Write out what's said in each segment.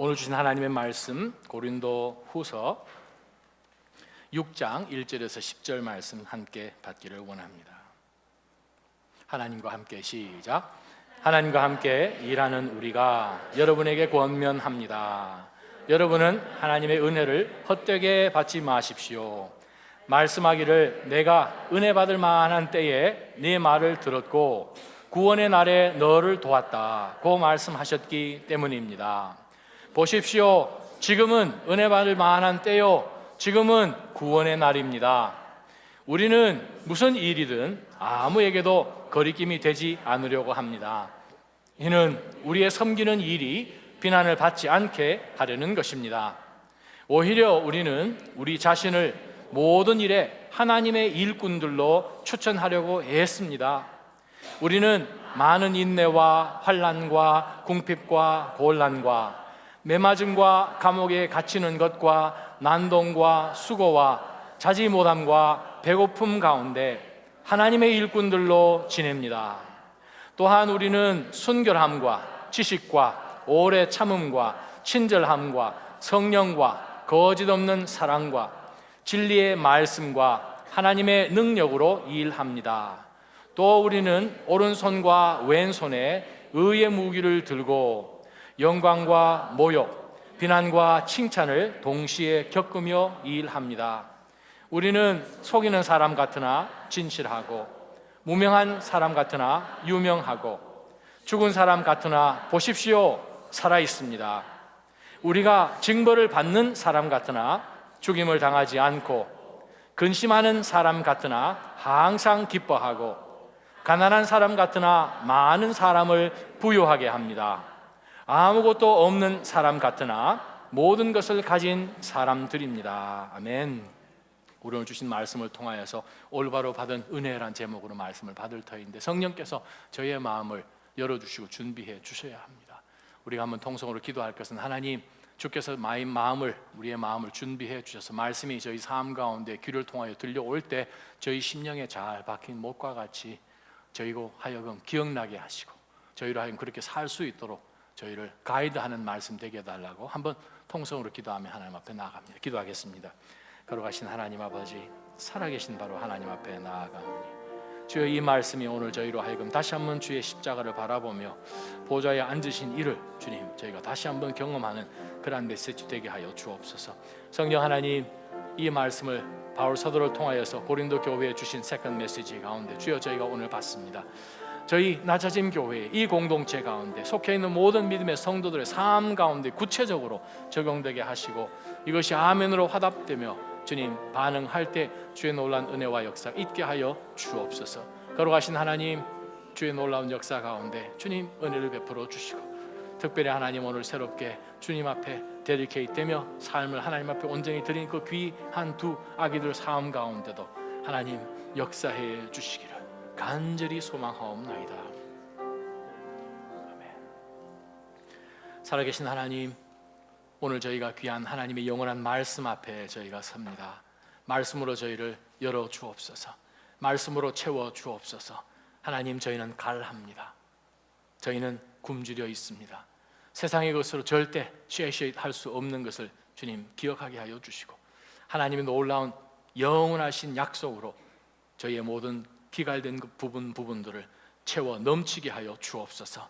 오늘 주신 하나님의 말씀 고린도 후서 6장 1절에서 10절 말씀 함께 받기를 원합니다. 하나님과 함께 시작. 하나님과 함께 일하는 우리가 여러분에게 권면합니다. 여러분은 하나님의 은혜를 헛되게 받지 마십시오. 말씀하기를 내가 은혜 받을 만한 때에 네 말을 들었고 구원의 날에 너를 도왔다고 말씀하셨기 때문입니다. 보십시오. 지금은 은혜 받을 만한 때요. 지금은 구원의 날입니다. 우리는 무슨 일이든 아무에게도 거리낌이 되지 않으려고 합니다. 이는 우리의 섬기는 일이 비난을 받지 않게 하려는 것입니다. 오히려 우리는 우리 자신을 모든 일에 하나님의 일꾼들로 추천하려고 했습니다. 우리는 많은 인내와 환난과 궁핍과 곤란과 매맞음과 감옥에 갇히는 것과 난동과 수고와 자지 못함과 배고픔 가운데 하나님의 일꾼들로 지냅니다. 또한 우리는 순결함과 지식과 오래 참음과 친절함과 성령과 거짓 없는 사랑과 진리의 말씀과 하나님의 능력으로 일합니다. 또 우리는 오른손과 왼손에 의의 무기를 들고 영광과 모욕, 비난과 칭찬을 동시에 겪으며 일합니다. 우리는 속이는 사람 같으나 진실하고 무명한 사람 같으나 유명하고 죽은 사람 같으나 보십시오 살아 있습니다. 우리가 징벌을 받는 사람 같으나 죽임을 당하지 않고 근심하는 사람 같으나 항상 기뻐하고 가난한 사람 같으나 많은 사람을 부유하게 합니다. 아무것도 없는 사람 같으나 모든 것을 가진 사람들입니다. 아멘. 우리 오늘 주신 말씀을 통하여서 올바로 받은 은혜란 제목으로 말씀을 받을 터인데 성령께서 저희의 마음을 열어주시고 준비해 주셔야 합니다. 우리가 한번 통성으로 기도할 것은 하나님 주께서 우리의 마음을 준비해 주셔서 말씀이 저희 삶 가운데 귀를 통하여 들려올 때 저희 심령에 잘 박힌 못과 같이 저희로 하여금 기억나게 하시고 저희로 하여금 그렇게 살 수 있도록 저희를 가이드하는 말씀 되게 해달라고 한번 통성으로 기도하며 하나님 앞에 나아갑니다. 기도하겠습니다. 거룩하신 하나님 아버지, 살아계신 바로 하나님 앞에 나아가오니 주여 이 말씀이 오늘 저희로 하여금 다시 한번 주의 십자가를 바라보며 보좌에 앉으신 이를 주님 저희가 다시 한번 경험하는 그러한 메시지 되게 하여 주옵소서. 성령 하나님, 이 말씀을 바울 사도를 통하여서 고린도 교회에 주신 세컨 메시지 가운데 주여 저희가 오늘 받습니다. 저희 낮아짐 교회 이 공동체 가운데 속해 있는 모든 믿음의 성도들의 삶 가운데 구체적으로 적용되게 하시고 이것이 아멘으로 화답되며 주님 반응할 때 주의 놀라운 은혜와 역사 있게 하여 주옵소서. 거룩하신 하나님, 주의 놀라운 역사 가운데 주님 은혜를 베풀어 주시고 특별히 하나님 오늘 새롭게 주님 앞에 데디케이트 되며 삶을 하나님 앞에 온전히 드린 그 귀한 두 아기들 삶 가운데도 하나님 역사해 주시기를 간절히 소망하옵나이다. 아멘. 살아계신 하나님, 오늘 저희가 귀한 하나님의 영원한 말씀 앞에 저희가 섭니다. 말씀으로 저희를 열어 주옵소서. 말씀으로 채워 주옵소서. 하나님, 저희는 갈합니다. 저희는 굶주려 있습니다. 세상의 것으로 절대 쉐이쉐이할 수 없는 것을 주님 기억하게 하여 주시고 하나님의 놀라운 영원하신 약속으로 저희의 모든 기갈된 그 부분들을 채워 넘치게 하여 주옵소서.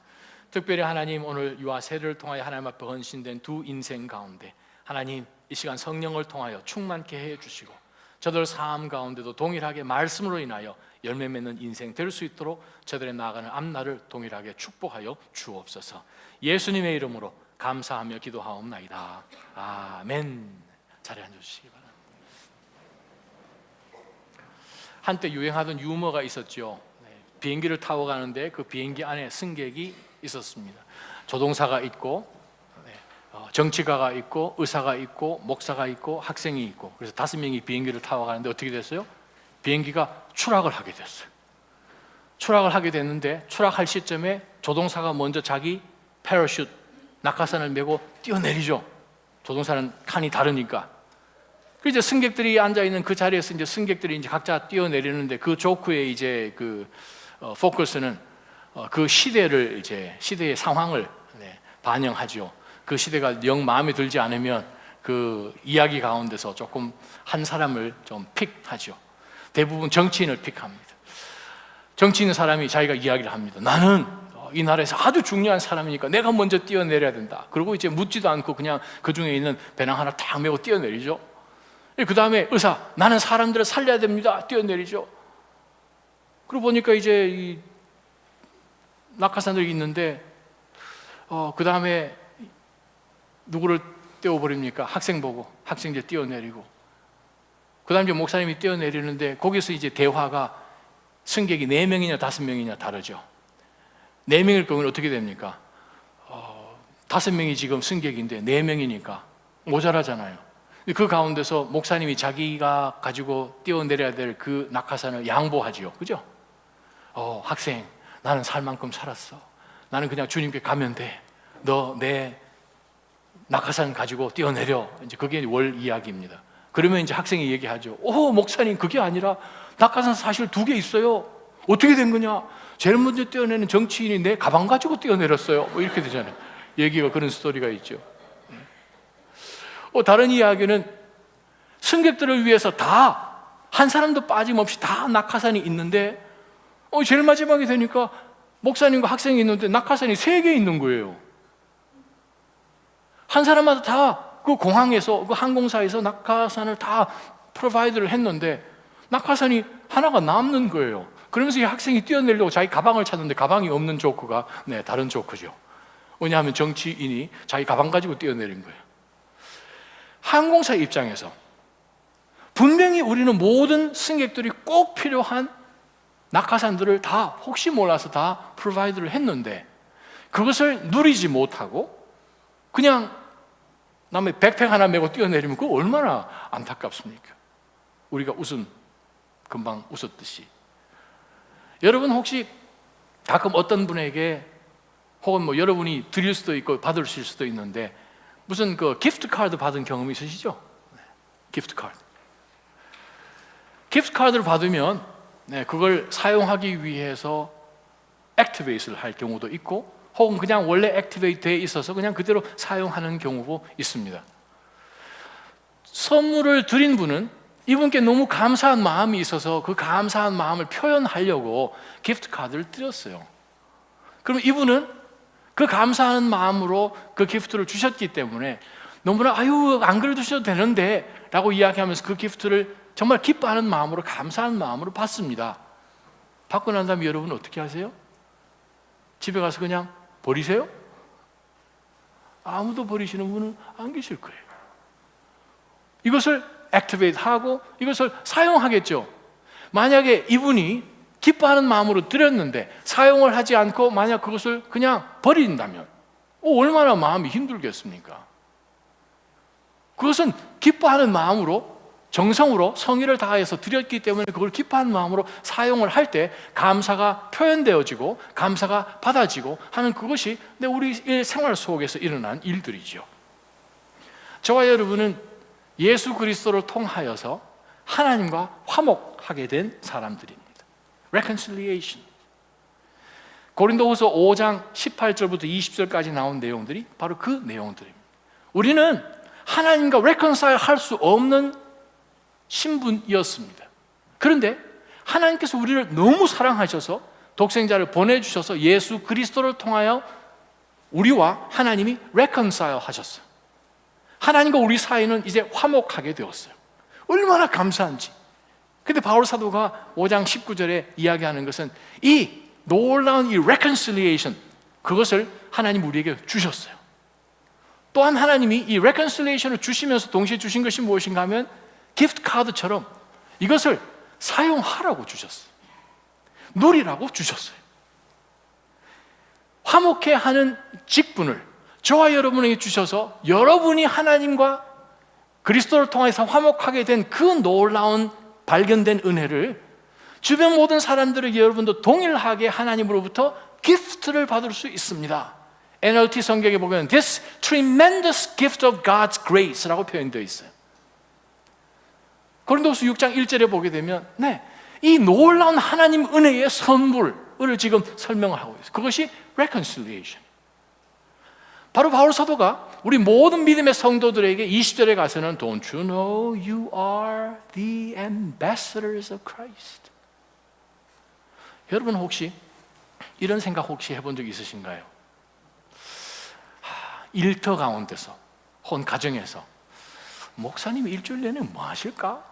특별히 하나님 오늘 유아 세례를 통하여 하나님 앞에 헌신된 두 인생 가운데 하나님 이 시간 성령을 통하여 충만케 해 주시고 저들 삶 가운데도 동일하게 말씀으로 인하여 열매 맺는 인생 될 수 있도록 저들의 나아가는 앞날을 동일하게 축복하여 주옵소서. 예수님의 이름으로 감사하며 기도하옵나이다. 아멘. 자리에 앉아주시기 바랍니다. 한때 유행하던 유머가 있었죠. 비행기를 타고 가는데 그 비행기 안에 승객이 있었습니다. 조종사가 있고 정치가가 있고 의사가 있고 목사가 있고 학생이 있고 그래서 5명이 비행기를 타고 가는데 어떻게 됐어요? 비행기가 추락을 하게 됐어요. 추락을 하게 됐는데 추락할 시점에 조종사가 먼저 자기 패러슈트 낙하산을 메고 뛰어내리죠. 조종사는 칸이 다르니까. 그 이제 승객들이 앉아 있는 그 자리에서 이제 승객들이 이제 각자 뛰어내리는데 그 조크의 이제 포커스는 그 시대의 상황을 반영하죠. 그 시대가 영 마음에 들지 않으면 그 이야기 가운데서 조금 한 사람을 좀 픽하죠. 대부분 정치인을 픽합니다. 정치인 사람이 자기가 이야기를 합니다. 나는 이 나라에서 아주 중요한 사람이니까 내가 먼저 뛰어내려야 된다. 그리고 이제 묻지도 않고 그냥 그 중에 있는 배낭 하나 탁 메고 뛰어내리죠. 그 다음에 의사, 나는 사람들을 살려야 됩니다. 뛰어내리죠. 그러고 보니까 이제 이 낙하산들이 있는데 그 다음에 누구를 떼어버립니까? 학생 보고 학생 이제 뛰어내리고, 그 다음에 목사님이 뛰어내리는데 거기서 이제 대화가 승객이 4명이냐 5명이냐 다르죠. 4명일 경우는 어떻게 됩니까? 5명이 지금 승객인데 4명이니까 모자라잖아요. 그 가운데서 목사님이 자기가 가지고 뛰어내려야 될 그 낙하산을 양보하지요. 그죠? 학생, 나는 살 만큼 살았어. 나는 그냥 주님께 가면 돼. 너 내 낙하산 가지고 뛰어내려. 이제 그게 월 이야기입니다. 그러면 이제 학생이 얘기하죠. 목사님, 그게 아니라 낙하산 사실 2개 있어요. 어떻게 된 거냐? 제일 먼저 뛰어내는 정치인이 내 가방 가지고 뛰어내렸어요. 뭐 이렇게 되잖아요. 얘기가 그런 스토리가 있죠. 다른 이야기는 승객들을 위해서 다 한 사람도 빠짐없이 다 낙하산이 있는데 제일 마지막에 되니까 목사님과 학생이 있는데 낙하산이 3개 있는 거예요. 한 사람마다 다 그 공항에서, 그 항공사에서 낙하산을 다 프로바이드를 했는데 낙하산이 하나가 남는 거예요. 그러면서 이 학생이 뛰어내려고 자기 가방을 찾는데 가방이 없는 조크가 다른 조크죠. 왜냐하면 정치인이 자기 가방 가지고 뛰어내린 거예요. 항공사 입장에서 분명히 우리는 모든 승객들이 꼭 필요한 낙하산들을 다 혹시 몰라서 다 프로바이드를 했는데 그것을 누리지 못하고 그냥 남의 백팩 하나 메고 뛰어내리면 그거 얼마나 안타깝습니까? 우리가 금방 웃었듯이. 여러분 혹시 가끔 어떤 분에게 혹은 뭐 여러분이 드릴 수도 있고 받으실 수도 있는데 무슨 그 기프트 카드 받은 경험이 있으시죠? 기프트 카드. 기프트 카드를 받으면 그걸 사용하기 위해서 액티베이트를 할 경우도 있고 혹은 그냥 원래 액티베이트 되어 있어서 그냥 그대로 사용하는 경우도 있습니다. 선물을 드린 분은 이분께 너무 감사한 마음이 있어서 그 감사한 마음을 표현하려고 기프트 카드를 드렸어요. 그럼 이분은 그 감사하는 마음으로 그 기프트를 주셨기 때문에 너무나 안 그래도 주셔도 되는데 라고 이야기하면서 그 기프트를 정말 기뻐하는 마음으로, 감사한 마음으로 받습니다. 받고 난 다음에 여러분 어떻게 하세요? 집에 가서 그냥 버리세요? 아무도 버리시는 분은 안 계실 거예요. 이것을 액티베이트하고 이것을 사용하겠죠. 만약에 이분이 기뻐하는 마음으로 드렸는데 사용을 하지 않고 만약 그것을 그냥 버린다면 얼마나 마음이 힘들겠습니까? 그것은 기뻐하는 마음으로, 정성으로, 성의를 다해서 드렸기 때문에 그걸 기뻐하는 마음으로 사용을 할 때 감사가 표현되어지고 감사가 받아지고 하는 그것이 우리 일생활 속에서 일어난 일들이죠. 저와 여러분은 예수 그리스도를 통하여서 하나님과 화목하게 된 사람들입니다. Reconciliation. 고린도후서 5장 18절부터 20절까지 나온 내용들이 바로 그 내용들입니다. 우리는 하나님과 reconcile 할 수 없는 신분이었습니다. 그런데 하나님께서 우리를 너무 사랑하셔서 독생자를 보내주셔서 예수 그리스도를 통하여 우리와 하나님이 reconcile 하셨어요. 하나님과 우리 사이는 이제 화목하게 되었어요. 얼마나 감사한지. 근데 바울 사도가 5장 19절에 이야기하는 것은 이 놀라운 이 reconciliation, 그것을 하나님 우리에게 주셨어요. 또한 하나님이 이 reconciliation을 주시면서 동시에 주신 것이 무엇인가 하면 기프트 카드처럼 이것을 사용하라고 주셨어요. 누리라고 주셨어요. 화목해 하는 직분을 저와 여러분에게 주셔서 여러분이 하나님과 그리스도를 통해서 화목하게 된 그 놀라운 발견된 은혜를 주변 모든 사람들에게 여러분도 동일하게 하나님으로부터 기프트를 받을 수 있습니다. NLT 성경에 보면 This tremendous gift of God's grace라고 표현되어 있어요. 고린도후서 6장 1절에 보게 되면 이 놀라운 하나님 은혜의 선물을 지금 설명하고 있어요. 그것이 reconciliation. 바로 바울 사도가 우리 모든 믿음의 성도들에게 20절에 가서는 Don't you know you are the ambassadors of Christ? 여러분 혹시 이런 생각 혹시 해본 적 있으신가요? 일터 가운데서 혹은 가정에서 목사님이 일주일 내내 뭐 하실까?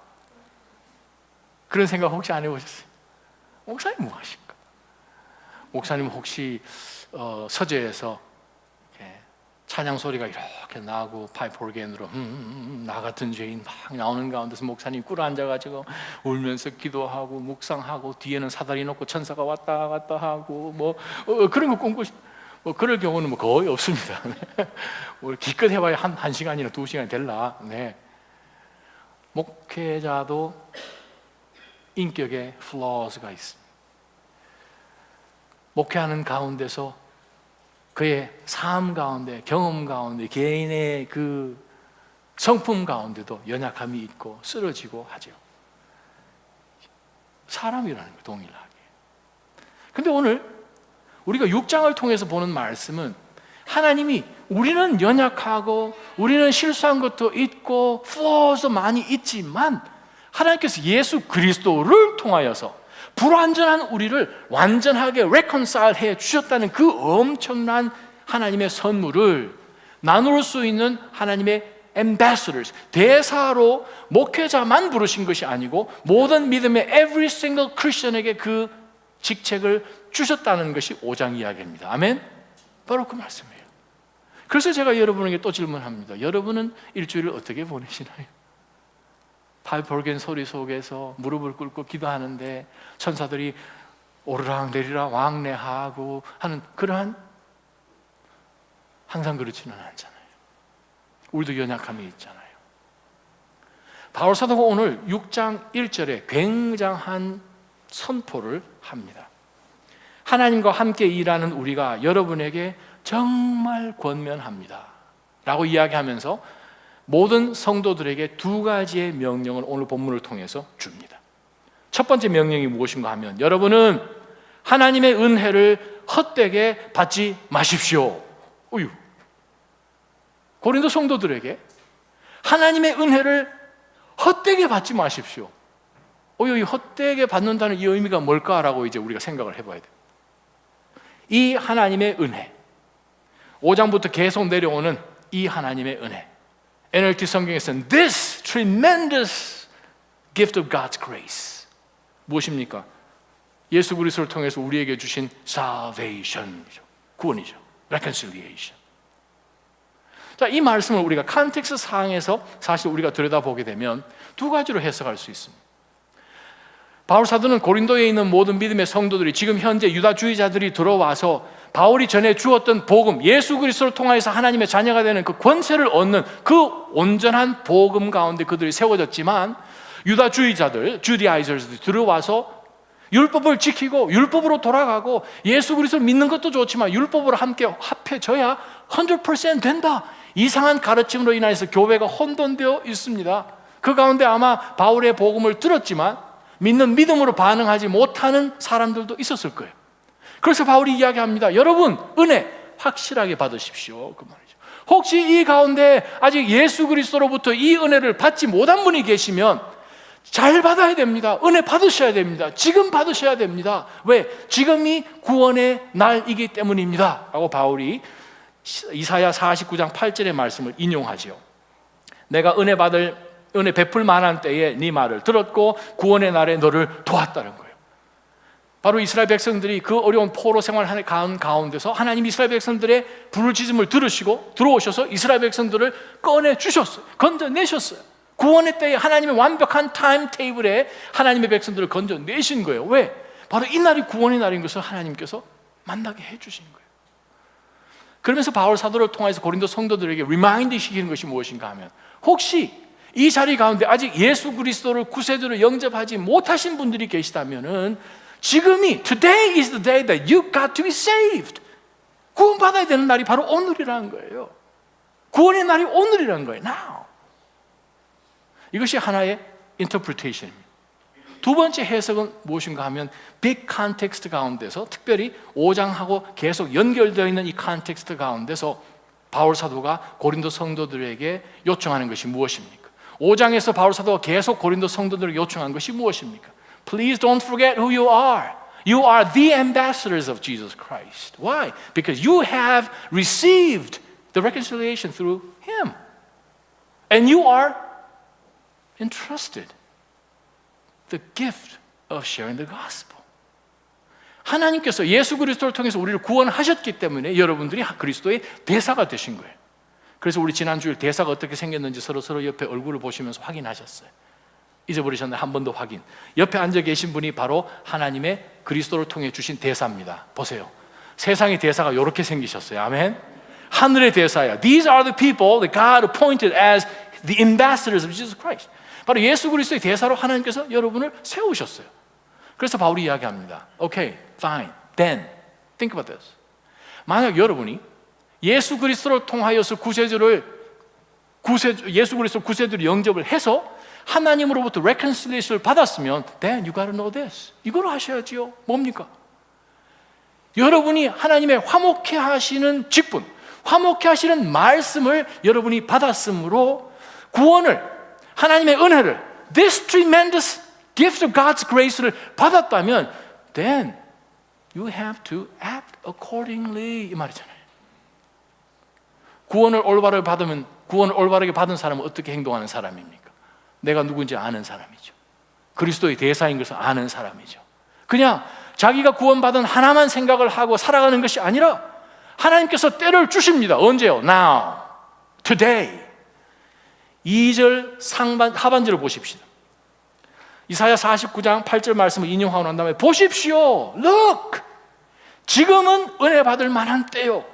그런 생각 혹시 안 해보셨어요? 목사님 뭐 하실까? 목사님 혹시 서재에서 찬양 소리가 이렇게 나고 파이프 오르겐으로 나 같은 죄인 막 나오는 가운데서 목사님 꿇어 앉아가지고 울면서 기도하고 묵상하고 뒤에는 사다리 놓고 천사가 왔다 갔다 하고 뭐 그런 거 꿈꾸시 뭐 그럴 경우는 뭐 거의 없습니다. 기껏 해봐야 한 시간이나 2시간이 될라. 네. 목회자도 인격에 flaws가 있습니다. 목회하는 가운데서 그의 삶 가운데, 경험 가운데, 개인의 그 성품 가운데도 연약함이 있고 쓰러지고 하죠. 사람이라는 거 동일하게. 근데 오늘 우리가 6장을 통해서 보는 말씀은 하나님이 우리는 연약하고 우리는 실수한 것도 있고 flaws 많이 있지만 하나님께서 예수 그리스도를 통하여서 불완전한 우리를 완전하게 reconcile 해 주셨다는 그 엄청난 하나님의 선물을 나눌 수 있는 하나님의 ambassadors, 대사로 목회자만 부르신 것이 아니고 모든 믿음의 every single Christian에게 그 직책을 주셨다는 것이 5장 이야기입니다. 아멘? 바로 그 말씀이에요. 그래서 제가 여러분에게 또 질문합니다. 여러분은 일주일을 어떻게 보내시나요? 파이프 오르겐 소리 속에서 무릎을 꿇고 기도하는데 천사들이 오르락 내리락 왕래하고 하는 그러한, 항상 그렇지는 않잖아요. 우리도 연약함이 있잖아요. 바울 사도가 오늘 6장 1절에 굉장한 선포를 합니다. 하나님과 함께 일하는 우리가 여러분에게 정말 권면합니다 라고 이야기하면서 모든 성도들에게 2가지의 명령을 오늘 본문을 통해서 줍니다. 첫 번째 명령이 무엇인가 하면 여러분은 하나님의 은혜를 헛되게 받지 마십시오. 고린도 성도들에게 하나님의 은혜를 헛되게 받지 마십시오. 이 헛되게 받는다는 이 의미가 뭘까라고 이제 우리가 생각을 해봐야 돼요. 이 하나님의 은혜, 5장부터 계속 내려오는 이 하나님의 은혜, NLT 성경에서는 This tremendous gift of God's grace, 무엇입니까? 예수 그리스도를 통해서 우리에게 주신 salvation이죠. 구원이죠. reconciliation. 자, 이 말씀을 우리가 컨텍스트 상에서 사실 우리가 들여다보게 되면 2가지로 해석할 수 있습니다. 바울 사도는 고린도에 있는 모든 믿음의 성도들이 지금 현재 유다주의자들이 들어와서 바울이 전해 주었던 복음, 예수 그리스도를 통하여서 하나님의 자녀가 되는 그 권세를 얻는 그 온전한 복음 가운데 그들이 세워졌지만 유다주의자들, 주디아이저들이 들어와서 율법을 지키고 율법으로 돌아가고 예수 그리스도를 믿는 것도 좋지만 율법으로 함께 합해져야 100% 된다, 이상한 가르침으로 인해서 교회가 혼돈되어 있습니다. 그 가운데 아마 바울의 복음을 들었지만 믿는 믿음으로 반응하지 못하는 사람들도 있었을 거예요. 그래서 바울이 이야기합니다. 여러분, 은혜 확실하게 받으십시오, 그 말이죠. 혹시 이 가운데 아직 예수 그리스도로부터 이 은혜를 받지 못한 분이 계시면 잘 받아야 됩니다. 은혜 받으셔야 됩니다. 지금 받으셔야 됩니다. 왜? 지금이 구원의 날이기 때문입니다 라고 바울이 이사야 49장 8절의 말씀을 인용하죠. 내가 은혜 베풀 만한 때에 네 말을 들었고 구원의 날에 너를 도왔다는 거예요. 바로 이스라엘 백성들이 그 어려운 포로 생활하는 가운데서 하나님 이스라엘 백성들의 부르짖음을 들으시고 들어오셔서 이스라엘 백성들을 꺼내주셨어요. 건져내셨어요. 구원의 때에 하나님의 완벽한 타임 테이블에 하나님의 백성들을 건져내신 거예요. 왜? 바로 이 날이 구원의 날인 것을 하나님께서 만나게 해주신 거예요. 그러면서 바울 사도를 통해서 고린도 성도들에게 리마인드 시키는 것이 무엇인가 하면, 혹시 이 자리 가운데 아직 예수 그리스도를 구세주로 영접하지 못하신 분들이 계시다면은 지금이 today is the day that you got to be saved. 구원받아야 되는 날이 바로 오늘이라는 거예요. 구원의 날이 오늘이라는 거예요. Now. 이것이 하나의 interpretation입니다. 2번째 해석은 무엇인가 하면 big context 가운데서, 특별히 5장하고 계속 연결되어 있는 이 컨텍스트 가운데서 바울 사도가 고린도 성도들에게 요청하는 것이 무엇입니까? 5장에서 바울 사도가 계속 고린도 성도들에게 요청한 것이 무엇입니까? Please don't forget who you are. You are the ambassadors of Jesus Christ. Why? Because you have received the reconciliation through Him. And you are entrusted the gift of sharing the gospel. 하나님께서 예수 그리스도를 통해서 우리를 구원하셨기 때문에 여러분들이 그리스도의 대사가 되신 거예요. 그래서 우리 지난주일 대사가 어떻게 생겼는지 서로 옆에 얼굴을 보시면서 확인하셨어요. 잊어버리셨나요? 한 번 더 확인. 옆에 앉아 계신 분이 바로 하나님의 그리스도를 통해 주신 대사입니다. 보세요. 세상의 대사가 이렇게 생기셨어요. 아멘. 하늘의 대사야. These are the people that God appointed as the ambassadors of Jesus Christ. 바로 예수 그리스도의 대사로 하나님께서 여러분을 세우셨어요. 그래서 바울이 이야기합니다. Okay, fine. Then, think about this. 만약 여러분이 예수 그리스도를 통하여서 예수 그리스도 구세주를 영접을 해서 하나님으로부터 reconciliation을 받았으면 then you gotta know this. 이걸 하셔야지요. 뭡니까? 여러분이 하나님의 화목해 하시는 직분, 화목해 하시는 말씀을 여러분이 받았으므로 구원을, 하나님의 은혜를, this tremendous gift of God's grace를 받았다면 then you have to act accordingly 이 말이잖아요. 구원을 올바르게 받은 사람은 어떻게 행동하는 사람입니까? 내가 누군지 아는 사람이죠. 그리스도의 대사인 것을 아는 사람이죠. 그냥 자기가 구원받은 하나만 생각을 하고 살아가는 것이 아니라 하나님께서 때를 주십니다. 언제요? Now, today. 2절 하반절을 보십시오. 이사야 49장 8절 말씀을 인용하고 난 다음에 보십시오. Look! 지금은 은혜 받을 만한 때요.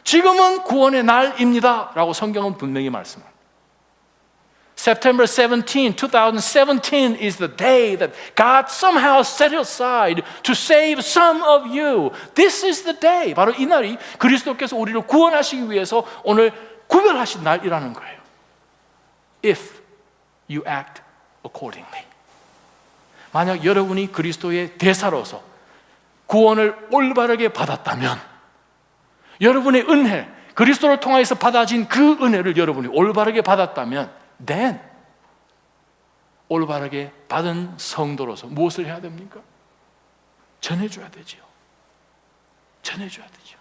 지금은 구원의 날입니다. 라고 성경은 분명히 말씀합니다. September 17, 2017 is the day that God somehow set aside to save some of you. This is the day. 바로 이 날이 그리스도께서 우리를 구원하시기 위해서 오늘 구별하신 날이라는 거예요. If you act accordingly. 만약 여러분이 그리스도의 대사로서 구원을 올바르게 받았다면, 여러분의 은혜, 그리스도를 통해서 받아진 그 은혜를 여러분이 올바르게 받았다면 then 올바르게 받은 성도로서 무엇을 해야 됩니까? 전해줘야 되죠. 전해줘야 되죠.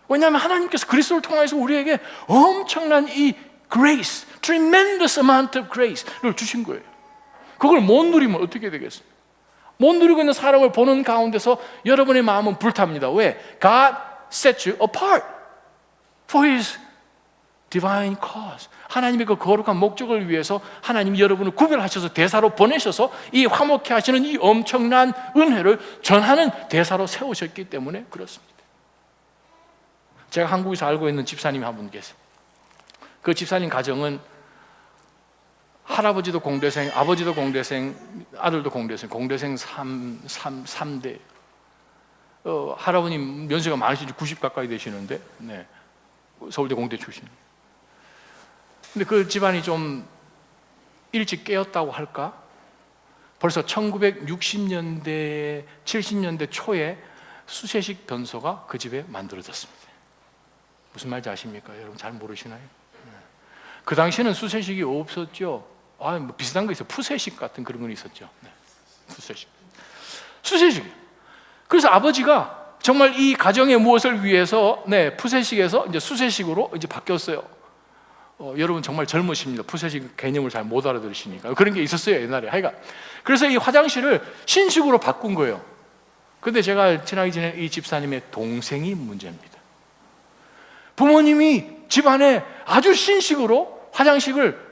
왜냐하면 하나님께서 그리스도를 통해서 우리에게 엄청난 이 grace, tremendous amount of grace를 주신 거예요. 그걸 못 누리면 어떻게 되겠습니까? 못 누리고 있는 사람을 보는 가운데서 여러분의 마음은 불탑니다. 왜? God set you apart for His divine cause. 하나님의 그 거룩한 목적을 위해서 하나님이 여러분을 구별하셔서 대사로 보내셔서 이 화목해 하시는 이 엄청난 은혜를 전하는 대사로 세우셨기 때문에 그렇습니다. 제가 한국에서 알고 있는 집사님이 한 분 계세요. 그 집사님 가정은 할아버지도 공대생, 아버지도 공대생, 아들도 공대생, 공대생 3대. 할아버님 연세가 많으시지 90 가까이 되시는데, 네. 서울대 공대 출신. 근데 그 집안이 좀 일찍 깨었다고 할까? 벌써 1960년대, 70년대 초에 수세식 변소가 그 집에 만들어졌습니다. 무슨 말인지 아십니까? 여러분 잘 모르시나요? 그 당시에는 수세식이 없었죠. 뭐 비슷한 거 있어요. 푸세식 같은 그런 건 있었죠. 네. 수세식. 그래서 아버지가 정말 이 가정의 무엇을 위해서 푸세식에서 이제 수세식으로 이제 바뀌었어요. 여러분 정말 젊으십니다. 푸세식 개념을 잘 못 알아들으시니까 그런 게 있었어요 옛날에. 하여간 그래서 이 화장실을 신식으로 바꾼 거예요. 근데 제가 지나기 전에 이 집사님의 동생이 문제입니다. 부모님이 집안에 아주 신식으로 화장실을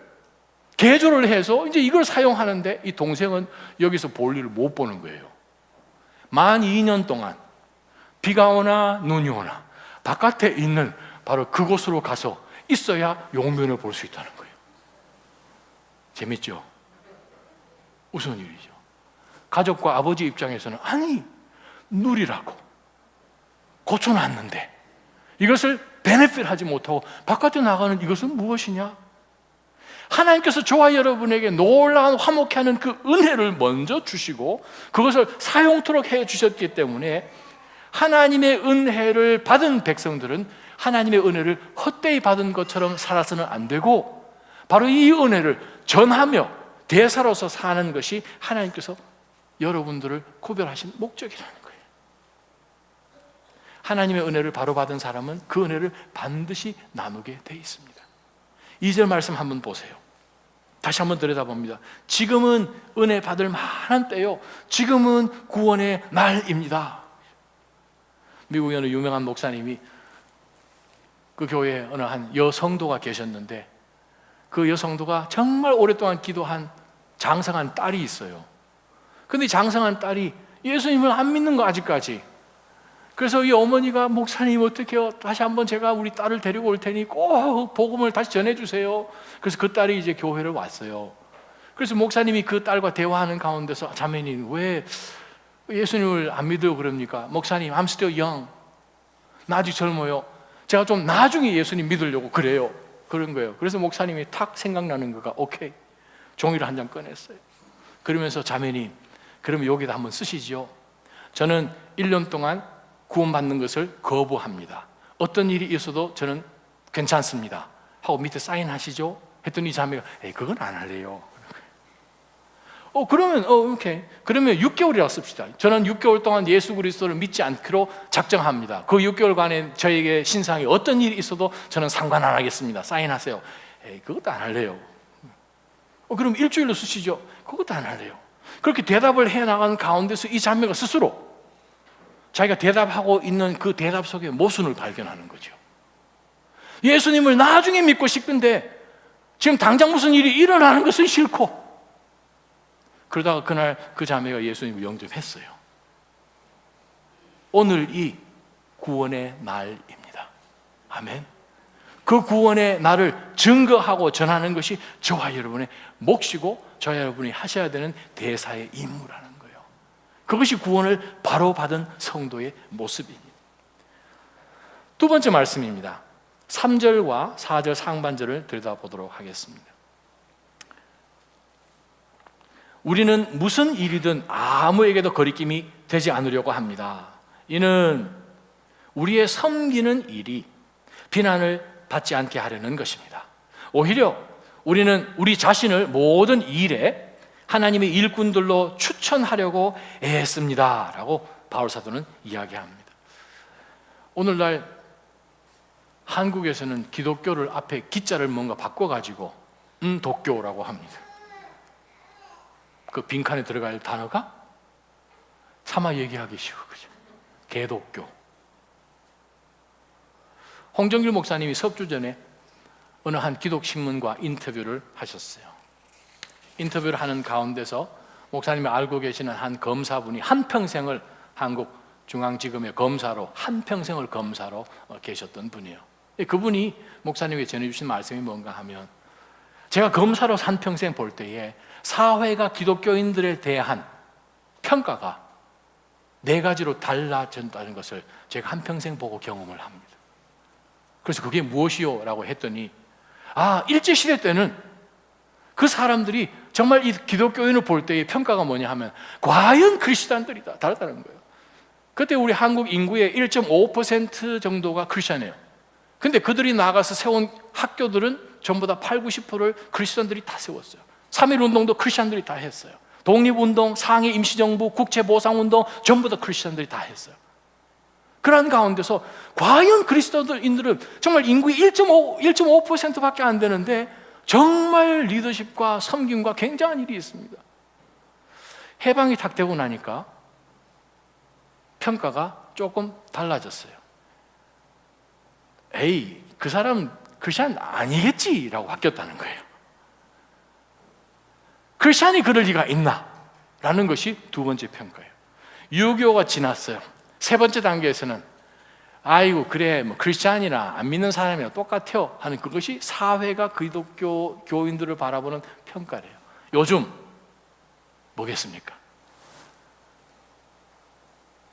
개조를 해서 이제 이걸 사용하는데 이 동생은 여기서 볼일을 못 보는 거예요. 만 2년 동안 비가 오나 눈이 오나 바깥에 있는 바로 그곳으로 가서 있어야 용면을 볼 수 있다는 거예요. 재밌죠? 우스운 일이죠. 가족과 아버지 입장에서는 아니 누리라고 고쳐놨는데 이것을 베네핏하지 못하고 바깥에 나가는 이것은 무엇이냐? 하나님께서 저와 여러분에게 놀라운 화목해 하는 그 은혜를 먼저 주시고 그것을 사용토록 해 주셨기 때문에 하나님의 은혜를 받은 백성들은 하나님의 은혜를 헛되이 받은 것처럼 살아서는 안 되고, 바로 이 은혜를 전하며 대사로서 사는 것이 하나님께서 여러분들을 구별하신 목적이라는 거예요. 하나님의 은혜를 바로 받은 사람은 그 은혜를 반드시 나누게 돼 있습니다. 2절 말씀 한번 보세요. 다시 한번 들여다봅니다. 지금은 은혜 받을 만한 때요, 지금은 구원의 날입니다. 미국에 어느 유명한 목사님이 그 교회에 어느 한 여성도가 계셨는데, 그 여성도가 정말 오랫동안 기도한 장성한 딸이 있어요. 근데 장성한 딸이 예수님을 안 믿는 거, 아직까지. 그래서 이 어머니가, 목사님 어떡해요? 다시 한번 제가 우리 딸을 데리고 올 테니 꼭 복음을 다시 전해주세요. 그래서 그 딸이 이제 교회를 왔어요. 그래서 목사님이 그 딸과 대화하는 가운데서, 자매님 왜 예수님을 안 믿어요 그럽니까? 목사님, I'm still young. 나 아직 젊어요. 제가 좀 나중에 예수님 믿으려고 그래요. 그런 거예요. 그래서 목사님이 탁 생각나는 거가, 오케이, 종이를 한 장 꺼냈어요. 그러면서, 자매님, 그러면 여기다 한번 쓰시지요. 저는 1년 동안 구원받는 것을 거부합니다. 어떤 일이 있어도 저는 괜찮습니다 하고 밑에 사인하시죠. 했더니 자매가, 에이, 그건 안 할래요. 그러면 오케이. 그러면 6개월이라고 씁시다. 저는 6개월 동안 예수 그리스도를 믿지 않기로 작정합니다. 그 6개월간에 저에게 신상에 어떤 일이 있어도 저는 상관 안 하겠습니다. 사인하세요. 에이, 그것도 안 할래요. 그럼 일주일로 쓰시죠. 그것도 안 할래요. 그렇게 대답을 해나간 가운데서 이 자매가 스스로 자기가 대답하고 있는 그 대답 속에 모순을 발견하는 거죠. 예수님을 나중에 믿고 싶은데 지금 당장 무슨 일이 일어나는 것은 싫고, 그러다가 그날 그 자매가 예수님을 영접했어요. 오늘이 구원의 날입니다. 아멘. 그 구원의 날을 증거하고 전하는 것이 저와 여러분의 몫이고, 저와 여러분이 하셔야 되는 대사의 임무라는 거예요. 그것이 구원을 바로 받은 성도의 모습입니다. 두 번째 말씀입니다. 3절과 4절 상반절을 들여다보도록 하겠습니다. 우리는 무슨 일이든 아무에게도 거리낌이 되지 않으려고 합니다. 이는 우리의 섬기는 일이 비난을 받지 않게 하려는 것입니다. 오히려 우리는 우리 자신을 모든 일에 하나님의 일꾼들로 추천하려고 애씁니다 라고 바울사도는 이야기합니다. 오늘날 한국에서는 기독교를 앞에 기자를 뭔가 바꿔가지고 독교라고 합니다. 그 빈칸에 들어갈 단어가 차마 얘기하기 쉬워, 그죠? 개독교. 홍정길 목사님이 석주 전에 어느 한 기독신문과 인터뷰를 하셨어요. 인터뷰를 하는 가운데서 목사님이 알고 계시는 한 검사분이 한평생을 한국중앙지검의 검사로, 한평생을 검사로 계셨던 분이에요. 그분이 목사님에게 전해주신 말씀이 뭔가 하면, 제가 검사로 한평생 볼 때에 사회가 기독교인들에 대한 평가가 4가지로 달라진다는 것을 제가 한평생 보고 경험을 합니다. 그래서 그게 무엇이요? 라고 했더니, 일제시대 때는 그 사람들이 정말 이 기독교인을 볼 때의 평가가 뭐냐 하면, 과연 크리스찬들이다, 다르다는 거예요. 그때 우리 한국 인구의 1.5% 정도가 크리스찬이에요. 근데 그들이 나가서 세운 학교들은 전부 다 80-90%를 크리스찬들이 다 세웠어요. 3.1운동도 크리스찬들이 다 했어요. 독립운동, 상해 임시정부, 국채보상운동 전부 다 크리스찬들이 다 했어요. 그런 가운데서 과연 그리스도인들은 정말 인구의 1.5%밖에 안 되는데 정말 리더십과 섬김과 굉장한 일이 있습니다. 해방이 탁 되고 나니까 평가가 조금 달라졌어요. 에이, 그 사람 크리스찬 아니겠지라고 바뀌었다는 거예요. 크리스찬이 그럴 리가 있나? 라는 것이 두 번째 평가예요. 유교가 지났어요. 세 번째 단계에서는 아이고 그래 뭐 크리스찬이나 안 믿는 사람이나 똑같아요 하는 그것이 사회가 기독교 교인들을 바라보는 평가래요. 요즘 뭐겠습니까?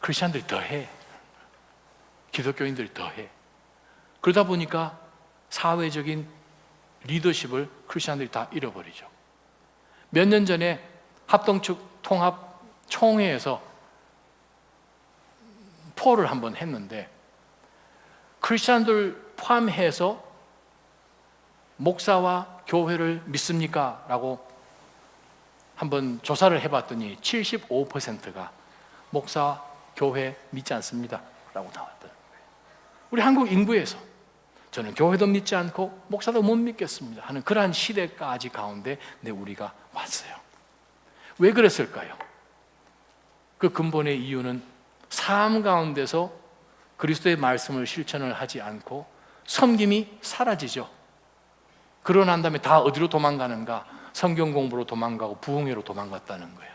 크리스찬들이 더해, 기독교인들이 더해. 그러다 보니까 사회적인 리더십을 크리스찬들이 다 잃어버리죠. 몇 년 전에 합동측 통합 총회에서 폴을 한번 했는데 크리스찬들 포함해서 목사와 교회를 믿습니까? 라고 한번 조사를 해봤더니 75%가 목사, 교회 믿지 않습니다 라고 나왔더라고요. 우리 한국 인구에서 저는 교회도 믿지 않고 목사도 못 믿겠습니다 하는 그러한 시대까지 가운데 우리가 왔어요. 왜 그랬을까요? 그 근본의 이유는 삶 가운데서 그리스도의 말씀을 실천을 하지 않고 섬김이 사라지죠. 그러고 난 다음에 다 어디로 도망가는가? 성경 공부로 도망가고 부흥회로 도망갔다는 거예요.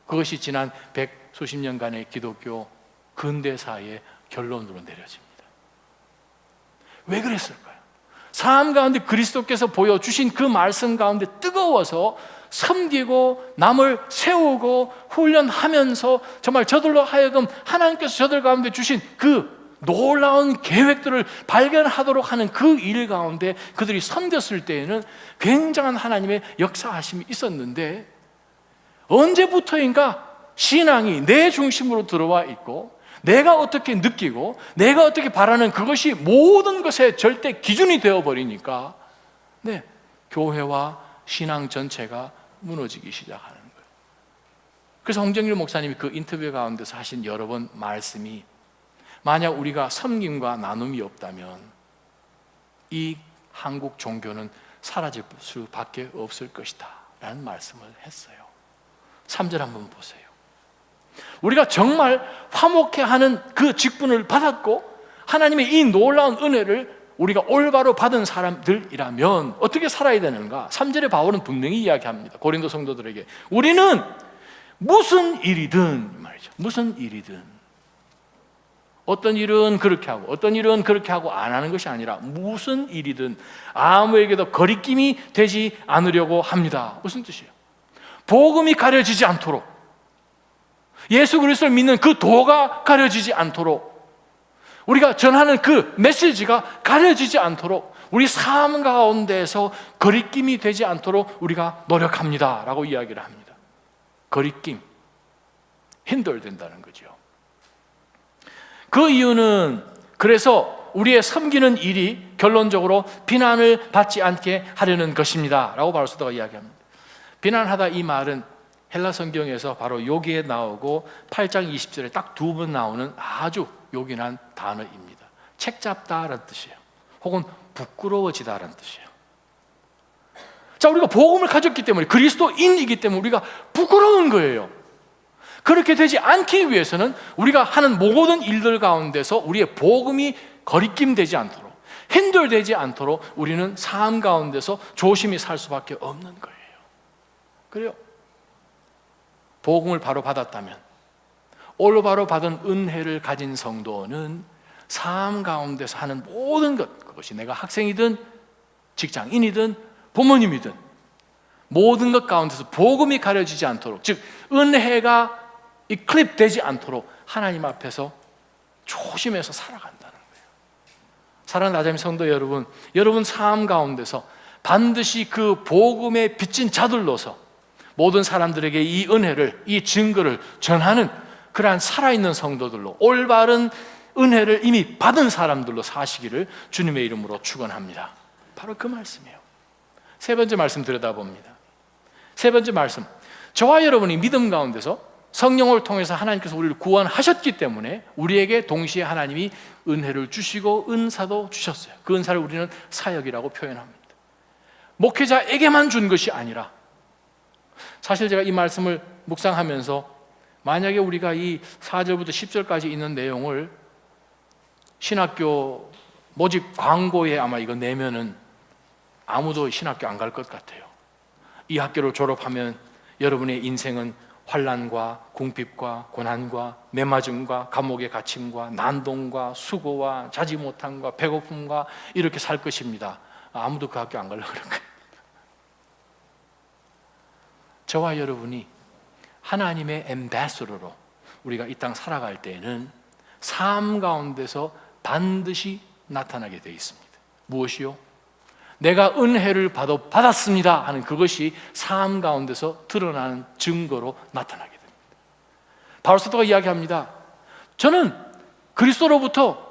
그것이 지난 100수십 년간의 기독교 근대사의 결론으로 내려집니다. 왜 그랬을까요? 삶 가운데 그리스도께서 보여주신 그 말씀 가운데 뜨거워서 섬기고 남을 세우고 훈련하면서 정말 저들로 하여금 하나님께서 저들 가운데 주신 그 놀라운 계획들을 발견하도록 하는 그 일 가운데 그들이 섬겼을 때에는 굉장한 하나님의 역사하심이 있었는데, 언제부터인가 신앙이 내 중심으로 들어와 있고 내가 어떻게 느끼고 내가 어떻게 바라는 그것이 모든 것의 절대 기준이 되어버리니까 교회와 신앙 전체가 무너지기 시작하는 거예요. 그래서 홍정일 목사님이 그 인터뷰 가운데서 하신 여러 번 말씀이, 만약 우리가 섬김과 나눔이 없다면 이 한국 종교는 사라질 수밖에 없을 것이다 라는 말씀을 했어요. 3절 한번 보세요. 우리가 정말 화목해하는 그 직분을 받았고 하나님의 이 놀라운 은혜를 우리가 올바로 받은 사람들이라면 어떻게 살아야 되는가? 3절에 바울은 분명히 이야기합니다. 고린도 성도들에게 우리는 무슨 일이든 말이죠. 무슨 일이든, 어떤 일은 그렇게 하고 어떤 일은 그렇게 하고 안 하는 것이 아니라 무슨 일이든 아무에게도 거리낌이 되지 않으려고 합니다. 무슨 뜻이에요? 복음이 가려지지 않도록, 예수 그리스도를 믿는 그 도가 가려지지 않도록, 우리가 전하는 그 메시지가 가려지지 않도록 우리 삶 가운데에서 거리낌이 되지 않도록 우리가 노력합니다 라고 이야기를 합니다. 거리낌, 힌들된다는 거죠. 그 이유는 그래서 우리의 섬기는 일이 결론적으로 비난을 받지 않게 하려는 것입니다 라고 바울 사도가 이야기합니다. 비난하다, 이 말은 헬라 성경에서 바로 여기에 나오고 8장 20절에 딱 2번 나오는 아주 요긴한 단어입니다. 책잡다라는 뜻이에요. 혹은 부끄러워지다라는 뜻이에요. 자, 우리가 복음을 가졌기 때문에, 그리스도인이기 때문에 우리가 부끄러운 거예요. 그렇게 되지 않기 위해서는 우리가 하는 모든 일들 가운데서 우리의 복음이 거리낌되지 않도록, 힌들되지 않도록 우리는 삶 가운데서 조심히 살 수밖에 없는 거예요. 그래요. 복음을 바로 받았다면, 올바로 받은 은혜를 가진 성도는 삶 가운데서 하는 모든 것, 그것이 내가 학생이든 직장인이든 부모님이든 모든 것 가운데서 복음이 가려지지 않도록, 즉 은혜가 이클립되지 않도록 하나님 앞에서 조심해서 살아간다는 거예요. 사랑하는 아자미 성도 여러분, 여러분 삶 가운데서 반드시 그 복음에 빚진 자들로서 모든 사람들에게 이 은혜를, 이 증거를 전하는 그러한 살아있는 성도들로, 올바른 은혜를 이미 받은 사람들로 사시기를 주님의 이름으로 축원합니다. 바로 그 말씀이에요. 세 번째 말씀 들여다봅니다. 세 번째 말씀, 저와 여러분이 믿음 가운데서 성령을 통해서 하나님께서 우리를 구원하셨기 때문에 우리에게 동시에 하나님이 은혜를 주시고 은사도 주셨어요. 그 은사를 우리는 사역이라고 표현합니다. 목회자에게만 준 것이 아니라, 사실 제가 이 말씀을 묵상하면서 만약에 우리가 이 4절부터 10절까지 있는 내용을 신학교 모집 광고에 아마 이거 내면은 아무도 신학교 안 갈 것 같아요. 이 학교를 졸업하면 여러분의 인생은 환난과 궁핍과 고난과 매맞음과 감옥의 갇힘과 난동과 수고와 자지 못함과 배고픔과 이렇게 살 것입니다. 아무도 그 학교 안 가려고 그럴 거예요. 저와 여러분이 하나님의 앰베서더로 우리가 이 땅 살아갈 때에는 삶 가운데서 반드시 나타나게 되어 있습니다. 무엇이요? 내가 은혜를 받았습니다 하는 그것이 삶 가운데서 드러나는 증거로 나타나게 됩니다. 바울 사도가 이야기합니다. 저는 그리스도로부터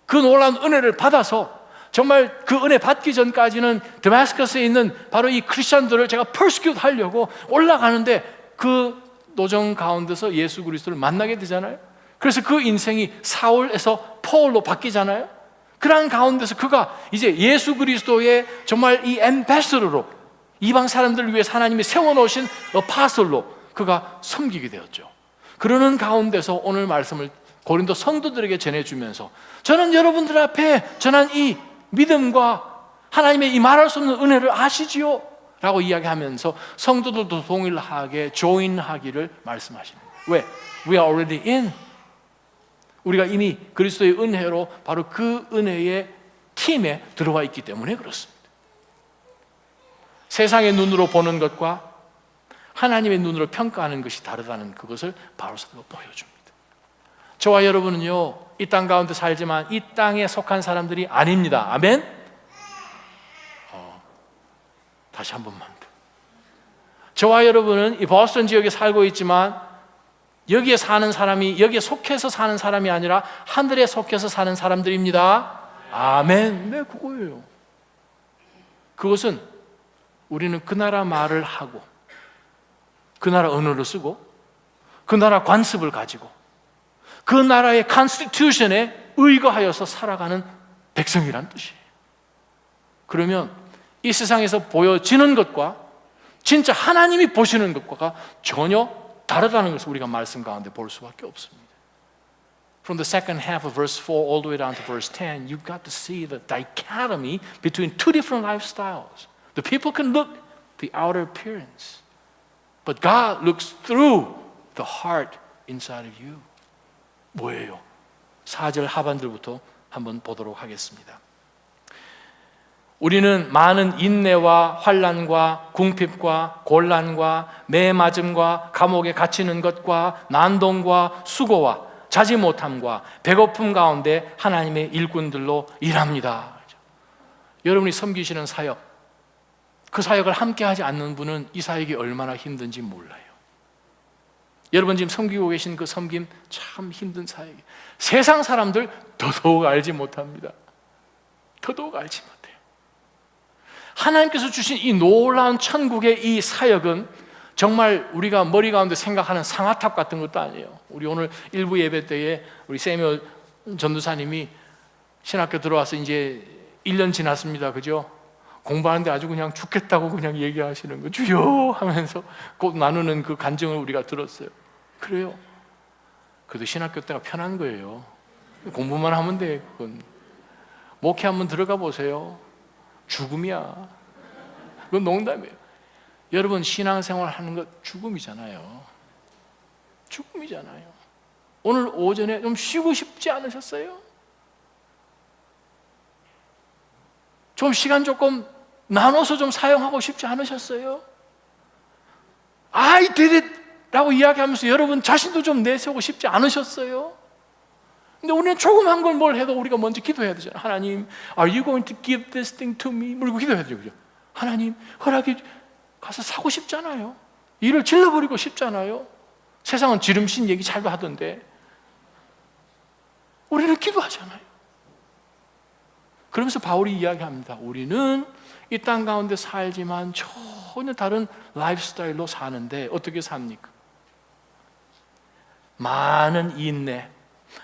그 놀라운 은혜를 받아서 정말 그 은혜 받기 전까지는 데마스커스에 있는 바로 이 크리스천들을 제가 persecute 하려고 올라가는데 그 노정 가운데서 예수 그리스도를 만나게 되잖아요. 그래서 그 인생이 사울에서 포울로 바뀌잖아요. 그러한 가운데서 그가 이제 예수 그리스도의 정말 이 앰베서더로 이방 사람들을 위해 하나님이 세워놓으신 어파솔로 그가 섬기게 되었죠. 그러는 가운데서 오늘 말씀을 고린도 성도들에게 전해주면서 저는 여러분들 앞에 전한 이 믿음과 하나님의 이 말할 수 없는 은혜를 아시지요? 라고 이야기하면서 성도들도 동일하게 조인하기를 말씀하십니다. 왜? We are already in. 우리가 이미 그리스도의 은혜로 바로 그 은혜의 팀에 들어와 있기 때문에 그렇습니다. 세상의 눈으로 보는 것과 하나님의 눈으로 평가하는 것이 다르다는 그것을 바울사도가 보여줍니다. 저와 여러분은요, 이 땅 가운데 살지만 이 땅에 속한 사람들이 아닙니다. 아멘? 다시 한 번만 더. 저와 여러분은 이 버스턴 지역에 살고 있지만 여기에 사는 사람이 여기에 속해서 사는 사람이 아니라 하늘에 속해서 사는 사람들입니다. 아멘. 네, 그거예요. 그것은 우리는 그 나라 말을 하고 그 나라 언어를 쓰고 그 나라 관습을 가지고 그 나라의 컨스티튜션에 의거하여서 살아가는 백성이란 뜻이에요. 그러면 이 세상에서 보여지는 것과 진짜 하나님이 보시는 것과 전혀 다르다는 것을 우리가 말씀 가운데 볼 수밖에 없습니다. From the second half of verse 4 all the way down to verse 10, you've got to see the dichotomy between two different lifestyles. The people can look the outer appearance, but God looks through the heart inside of you. 뭐예요? 4절 하반절부터 한번 보도록 하겠습니다. 우리는 많은 인내와 환난과 궁핍과 곤란과 매맞음과 감옥에 갇히는 것과 난동과 수고와 자지 못함과 배고픔 가운데 하나님의 일꾼들로 일합니다. 여러분이 섬기시는 사역, 그 사역을 함께 하지 않는 분은 이 사역이 얼마나 힘든지 몰라요. 여러분 지금 섬기고 계신 그 섬김 참 힘든 사역이에요. 세상 사람들 더더욱 알지 못합니다. 더더욱 알지 못해요. 하나님께서 주신 이 놀라운 천국의 이 사역은 정말 우리가 머리 가운데 생각하는 상아탑 같은 것도 아니에요. 우리 오늘 일부 예배 때에 우리 세미얼 전도사님이 신학교 들어와서 이제 1년 지났습니다. 그죠? 공부하는데 아주 그냥 죽겠다고 그냥 얘기하시는 거 주여 하면서 곧 나누는 그 간증을 우리가 들었어요. 그래요. 그래도 신학교 때가 편한 거예요. 공부만 하면 돼. 그건 목회 한번 들어가 보세요. 죽음이야. 그건 농담이에요. 여러분 신앙생활 하는 것 죽음이잖아요. 죽음이잖아요. 오늘 오전에 좀 쉬고 싶지 않으셨어요? 좀 시간 조금 나눠서 좀 사용하고 싶지 않으셨어요? I did it! 라고 이야기하면서 여러분 자신도 좀 내세우고 싶지 않으셨어요? 근데 우리는 조그만 걸 뭘 해도 우리가 먼저 기도해야 되잖아요. 하나님, are you going to give this thing to me? 그리고 기도해야 되죠. 그죠? 하나님, 허락이 가서 사고 싶잖아요. 일을 질러버리고 싶잖아요. 세상은 지름신 얘기 잘도 하던데 우리는 기도하잖아요. 그러면서 바울이 이야기합니다. 우리는 이 땅 가운데 살지만 전혀 다른 라이프 스타일로 사는데 어떻게 삽니까? 많은 인내,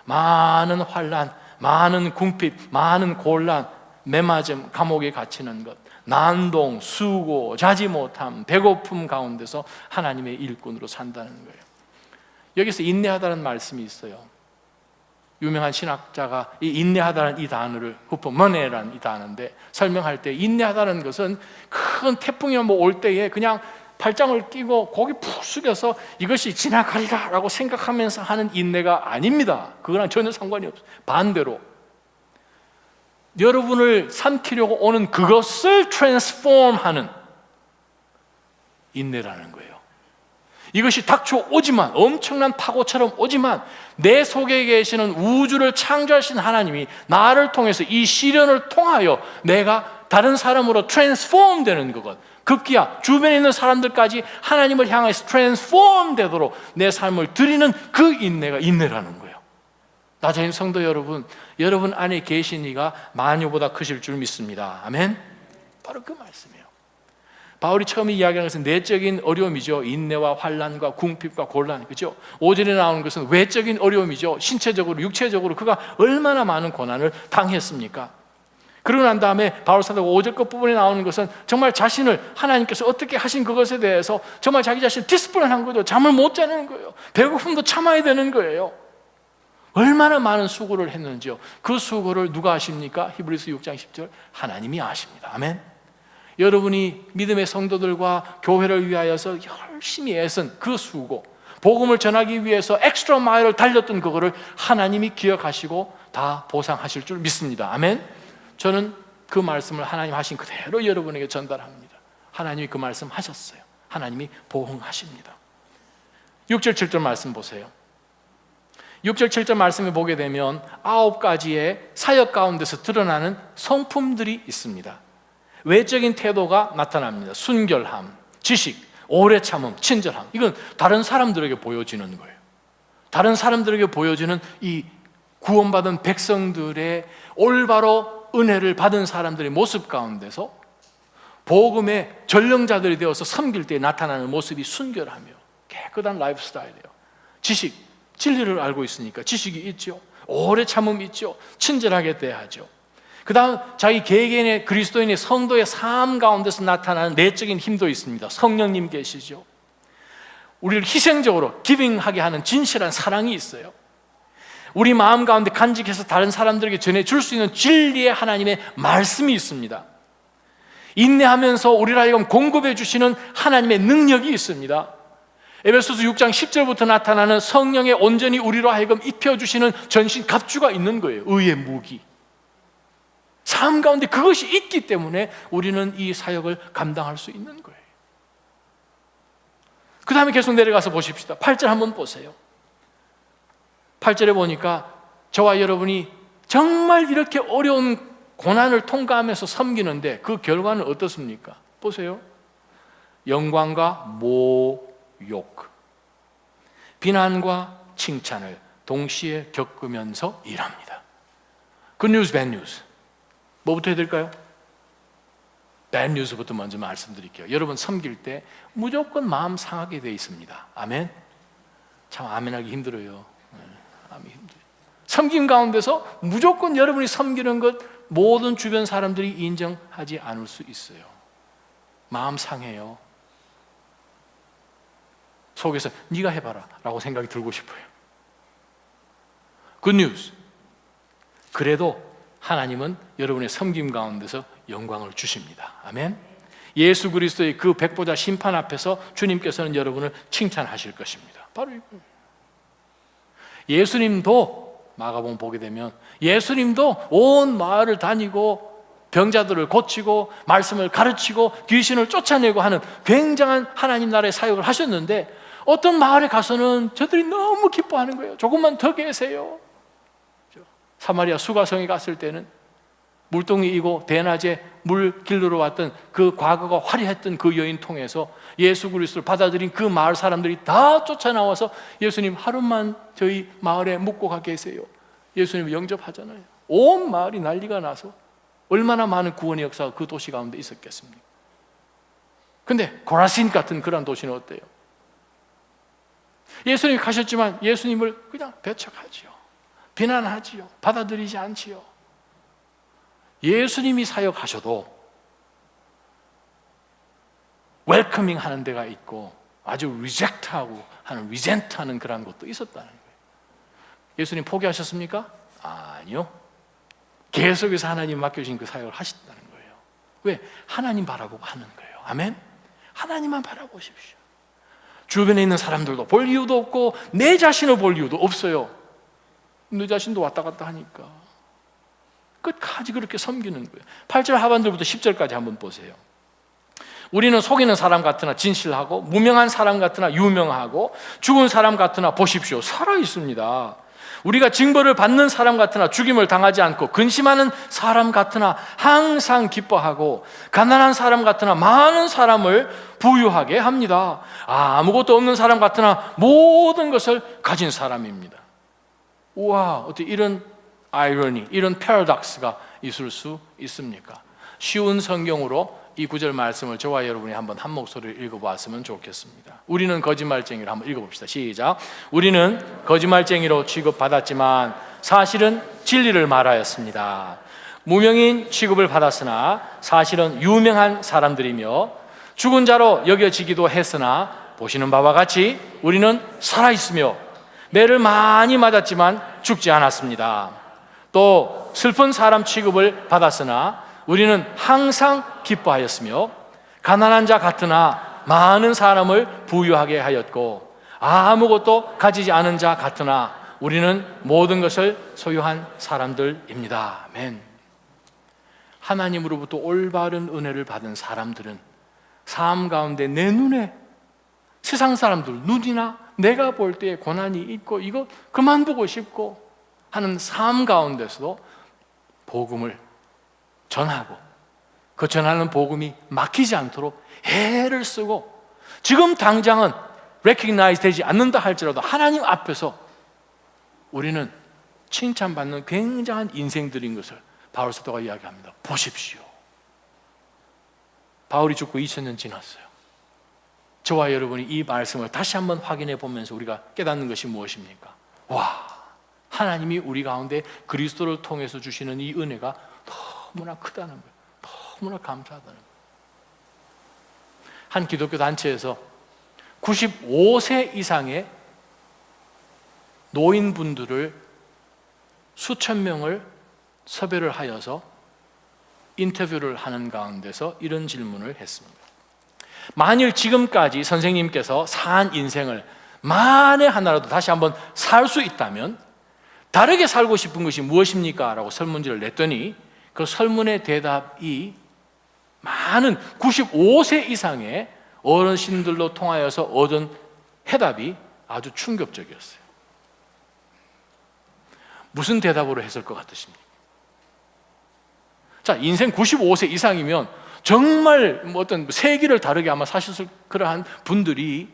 많은 환난, 많은 궁핍, 많은 곤란, 매맞음, 감옥에 갇히는 것, 난동, 수고, 자지 못함, 배고픔 가운데서 하나님의 일꾼으로 산다는 거예요. 여기서 인내하다는 말씀이 있어요. 유명한 신학자가 이 인내하다는 이 단어를 후퍼머네라는 이 단어인데 설명할 때 인내하다는 것은 큰 태풍이 뭐 올 때에 그냥 팔짱을 끼고 고개 푹 숙여서 이것이 지나가리라 라고 생각하면서 하는 인내가 아닙니다. 그거랑 전혀 상관이 없어요. 반대로 여러분을 삼키려고 오는 그것을 트랜스폼하는 인내라는 거예요. 이것이 닥쳐오지만 엄청난 파고처럼 오지만 내 속에 계시는 우주를 창조하신 하나님이 나를 통해서 이 시련을 통하여 내가 다른 사람으로 트랜스폼 되는 것, 급기야 주변에 있는 사람들까지 하나님을 향해서 트랜스폼 되도록 내 삶을 드리는 그 인내가 인내라는 거예요. 나자인 성도 여러분, 여러분 안에 계신 이가 만유보다 크실 줄 믿습니다. 아멘. 바로 그 말씀이에요. 바울이 처음 이야기하는 것은 내적인 어려움이죠. 인내와 환난과 궁핍과 곤란, 그죠? 5절에 나오는 것은 외적인 어려움이죠. 신체적으로, 육체적으로 그가 얼마나 많은 고난을 당했습니까? 그러고 난 다음에 바울 사도가 5절 끝부분에 나오는 것은 정말 자신을 하나님께서 어떻게 하신 그것에 대해서 정말 자기 자신을 디스플레이한 거죠. 잠을 못 자는 거예요. 배고픔도 참아야 되는 거예요. 얼마나 많은 수고를 했는지요. 그 수고를 누가 아십니까? 히브리서 6장 10절 하나님이 아십니다. 아멘. 여러분이 믿음의 성도들과 교회를 위하여서 열심히 애쓴 그 수고, 복음을 전하기 위해서 엑스트라 마일을 달렸던 그거를 하나님이 기억하시고 다 보상하실 줄 믿습니다. 아멘. 저는 그 말씀을 하나님 하신 그대로 여러분에게 전달합니다. 하나님이 그 말씀 하셨어요. 하나님이 보응하십니다. 6절 7절 말씀 보세요. 6절 7절 말씀을 보게 되면 9가지의 사역 가운데서 드러나는 성품들이 있습니다. 외적인 태도가 나타납니다. 순결함, 지식, 오래 참음, 친절함. 이건 다른 사람들에게 보여지는 거예요. 다른 사람들에게 보여지는 이 구원받은 백성들의 올바로 은혜를 받은 사람들의 모습 가운데서 복음의 전령자들이 되어서 섬길 때 나타나는 모습이 순결하며 깨끗한 라이프 스타일이에요. 지식, 진리를 알고 있으니까 지식이 있죠. 오래 참음이 있죠. 친절하게 대하죠. 그 다음 자기 개개인의 그리스도인의 성도의 삶 가운데서 나타나는 내적인 힘도 있습니다. 성령님 계시죠. 우리를 희생적으로 기빙하게 하는 진실한 사랑이 있어요. 우리 마음 가운데 간직해서 다른 사람들에게 전해줄 수 있는 진리의 하나님의 말씀이 있습니다. 인내하면서 우리를 하여금 공급해 주시는 하나님의 능력이 있습니다. 에베소서 6장 10절부터 나타나는 성령의 온전히 우리로 하여금 입혀주시는 전신 갑주가 있는 거예요. 의의 무기. 삶 가운데 그것이 있기 때문에 우리는 이 사역을 감당할 수 있는 거예요. 그 다음에 계속 내려가서 보십시다. 8절 한번 보세요. 8절에 보니까 저와 여러분이 정말 이렇게 어려운 고난을 통과하면서 섬기는데 그 결과는 어떻습니까? 보세요. 영광과 모욕, 비난과 칭찬을 동시에 겪으면서 일합니다. Good news, bad news. 뭐부터 해야 될까요? bad news부터 먼저 말씀드릴게요. 여러분 섬길 때 무조건 마음 상하게 되어 있습니다. 아멘. 참 아멘하기 힘들어요. 아멘 힘들어요. 섬김 가운데서 무조건 여러분이 섬기는 것 모든 주변 사람들이 인정하지 않을 수 있어요. 마음 상해요. 속에서 네가 해봐라 라고 생각이 들고 싶어요. Good news. 그래도 하나님은 여러분의 섬김 가운데서 영광을 주십니다. 아멘. 예수 그리스도의 그 백보자 심판 앞에서 주님께서는 여러분을 칭찬하실 것입니다. 바로 이거예요. 예수님도 마가복음 보게 되면 예수님도 온 마을을 다니고 병자들을 고치고 말씀을 가르치고 귀신을 쫓아내고 하는 굉장한 하나님 나라의 사역을 하셨는데 어떤 마을에 가서는 저들이 너무 기뻐하는 거예요. 조금만 더 계세요. 사마리아 수가성에 갔을 때는 물동이 이고 대낮에 물 길르러 왔던 그 과거가 화려했던 그 여인 통해서 예수 그리스도를 받아들인 그 마을 사람들이 다 쫓아나와서 예수님 하루만 저희 마을에 묵고 가 계세요. 예수님을 영접하잖아요. 온 마을이 난리가 나서 얼마나 많은 구원의 역사가 그 도시 가운데 있었겠습니까? 근데 고라신 같은 그런 도시는 어때요? 예수님이 가셨지만 예수님을 그냥 배척하지요. 비난하지요. 받아들이지 않지요. 예수님이 사역하셔도 웰커밍 하는 데가 있고 아주 리젝트하고 하는 리젠트하는 그런 것도 있었다는 거예요. 예수님 포기하셨습니까? 아니요. 계속해서 하나님 맡겨주신 그 사역을 하셨다는 거예요. 왜? 하나님 바라보고 하는 거예요. 아멘? 하나님만 바라보십시오. 주변에 있는 사람들도 볼 이유도 없고 내 자신을 볼 이유도 없어요. 내 자신도 왔다 갔다 하니까 끝까지 그렇게 섬기는 거예요. 8절 하반절부터 10절까지 한번 보세요. 우리는 속이는 사람 같으나 진실하고 무명한 사람 같으나 유명하고 죽은 사람 같으나 보십시오 살아 있습니다. 우리가 징벌을 받는 사람 같으나 죽임을 당하지 않고 근심하는 사람 같으나 항상 기뻐하고 가난한 사람 같으나 많은 사람을 부유하게 합니다. 아무것도 없는 사람 같으나 모든 것을 가진 사람입니다. 우와, 어떻게 이런 아이러니, 이런 패러독스가 있을 수 있습니까? 쉬운 성경으로 이 구절 말씀을 저와 여러분이 한번 한 목소리를 읽어보았으면 좋겠습니다. 우리는 거짓말쟁이로 한번 읽어봅시다. 시작. 우리는 거짓말쟁이로 취급받았지만 사실은 진리를 말하였습니다. 무명인 취급을 받았으나 사실은 유명한 사람들이며 죽은 자로 여겨지기도 했으나 보시는 바와 같이 우리는 살아있으며 매를 많이 맞았지만 죽지 않았습니다. 또 슬픈 사람 취급을 받았으나 우리는 항상 기뻐하였으며 가난한 자 같으나 많은 사람을 부유하게 하였고 아무것도 가지지 않은 자 같으나 우리는 모든 것을 소유한 사람들입니다. 아멘. 하나님으로부터 올바른 은혜를 받은 사람들은 삶 가운데 내 눈에 세상 사람들 눈이나 내가 볼 때에 고난이 있고 이거 그만 보고 싶고 하는 삶 가운데서도 복음을 전하고 그 전하는 복음이 막히지 않도록 애를 쓰고 지금 당장은 recognize 되지 않는다 할지라도 하나님 앞에서 우리는 칭찬받는 굉장한 인생들인 것을 바울 사도가 이야기합니다. 보십시오. 바울이 죽고 2000년 지났어요. 저와 여러분이 이 말씀을 다시 한번 확인해 보면서 우리가 깨닫는 것이 무엇입니까? 와, 하나님이 우리 가운데 그리스도를 통해서 주시는 이 은혜가 너무나 크다는 거예요. 너무나 감사하다는 거예요. 한 기독교 단체에서 95세 이상의 노인분들을 수천 명을 섭외를 하여서 인터뷰를 하는 가운데서 이런 질문을 했습니다. 만일 지금까지 선생님께서 산 인생을 만에 하나라도 다시 한번 살 수 있다면 다르게 살고 싶은 것이 무엇입니까? 라고 설문지를 냈더니 그 설문의 대답이 많은 95세 이상의 어르신들로 통하여서 얻은 해답이 아주 충격적이었어요. 무슨 대답으로 했을 것 같으십니까? 자, 인생 95세 이상이면 정말 어떤 세기를 다르게 아마 사셨을 그러한 분들이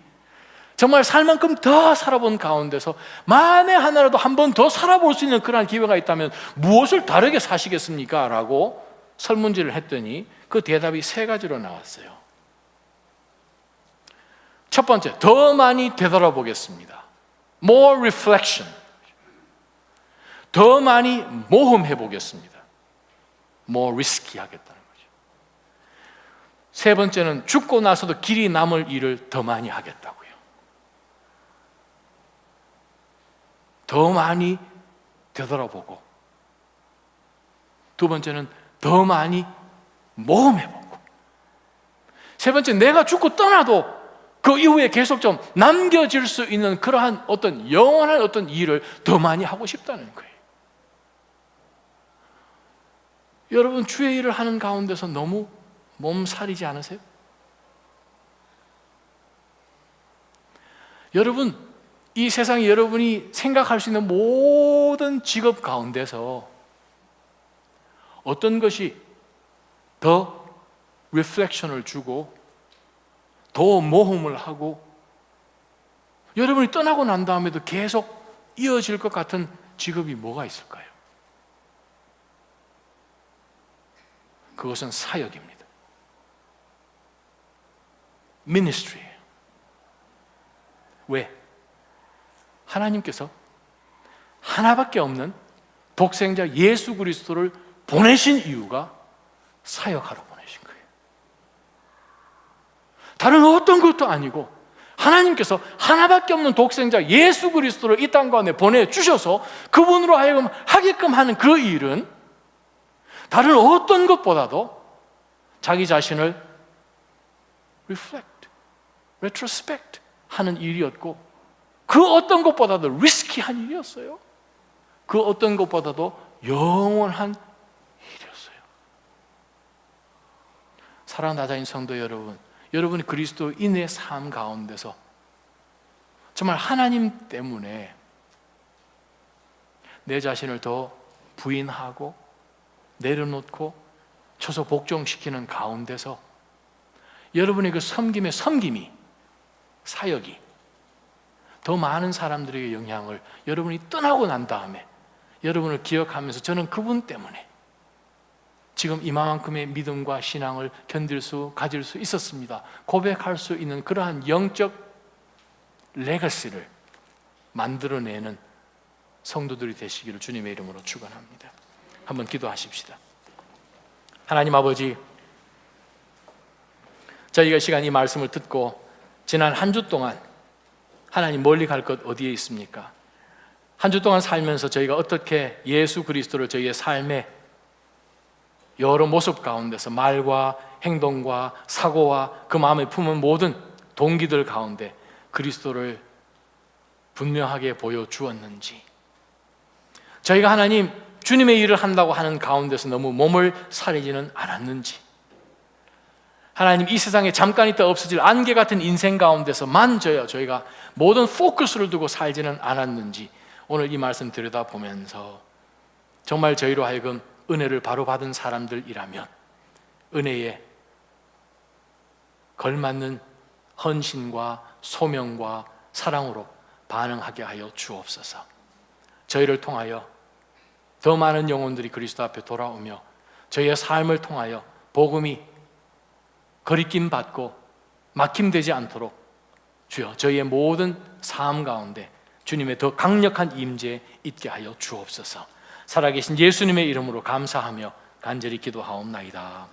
정말 살 만큼 더 살아본 가운데서 만에 하나라도 한 번 더 살아볼 수 있는 그러한 기회가 있다면 무엇을 다르게 사시겠습니까? 라고 설문지를 했더니 그 대답이 세 가지로 나왔어요. 첫 번째, 더 많이 되돌아보겠습니다. More reflection. 더 많이 모험해 보겠습니다. More risky 하겠다는 거죠. 세 번째는 죽고 나서도 길이 남을 일을 더 많이 하겠다고요. 더 많이 되돌아보고, 두 번째는 더 많이 모험해보고, 세 번째 내가 죽고 떠나도 그 이후에 계속 좀 남겨질 수 있는 그러한 어떤 영원한 어떤 일을 더 많이 하고 싶다는 거예요. 여러분, 주의 일을 하는 가운데서 너무 몸살이지 않으세요? 여러분, 이 세상에 여러분이 생각할 수 있는 모든 직업 가운데서 어떤 것이 더 리플렉션을 주고 더 모험을 하고 여러분이 떠나고 난 다음에도 계속 이어질 것 같은 직업이 뭐가 있을까요? 그것은 사역입니다. 미니스트리예요. 왜? 하나님께서 하나밖에 없는 독생자 예수 그리스도를 보내신 이유가 사역하러 보내신 거예요. 다른 어떤 것도 아니고 하나님께서 하나밖에 없는 독생자 예수 그리스도를 이 땅 가운데 보내주셔서 그분으로 하여금 하게끔 하는 그 일은 다른 어떤 것보다도 자기 자신을 reflect, retrospect 하는 일이었고 그 어떤 것보다도 리스키한 일이었어요. 그 어떤 것보다도 영원한 일이었어요. 사랑하는 나자인 성도 여러분, 여러분이 그리스도인의 삶 가운데서 정말 하나님 때문에 내 자신을 더 부인하고 내려놓고 쳐서 복종시키는 가운데서 여러분의 그 섬김의 섬김이, 사역이 더 많은 사람들에게 영향을, 여러분이 떠나고 난 다음에 여러분을 기억하면서 저는 그분 때문에 지금 이만큼의 믿음과 신앙을 가질 수 있었습니다, 고백할 수 있는 그러한 영적 레거시를 만들어내는 성도들이 되시기를 주님의 이름으로 축원합니다. 한번 기도하십시다. 하나님 아버지, 저희가 이 시간 이 말씀을 듣고 지난 한 주 동안 하나님 멀리 갈 것 어디에 있습니까? 한 주 동안 살면서 저희가 어떻게 예수 그리스도를 저희의 삶의 여러 모습 가운데서 말과 행동과 사고와 그 마음에 품은 모든 동기들 가운데 그리스도를 분명하게 보여주었는지, 저희가 하나님 주님의 일을 한다고 하는 가운데서 너무 몸을 사리지는 않았는지, 하나님 이 세상에 잠깐 있다 없어질 안개 같은 인생 가운데서만 저희가 모든 포커스를 두고 살지는 않았는지 오늘 이 말씀 들여다보면서 정말 저희로 하여금 은혜를 바로 받은 사람들이라면 은혜에 걸맞는 헌신과 소명과 사랑으로 반응하게 하여 주옵소서. 저희를 통하여 더 많은 영혼들이 그리스도 앞에 돌아오며 저희의 삶을 통하여 복음이 거리낌 받고 막힘되지 않도록 주여 저희의 모든 삶 가운데 주님의 더 강력한 임재 있게 하여 주옵소서. 살아계신 예수님의 이름으로 감사하며 간절히 기도하옵나이다.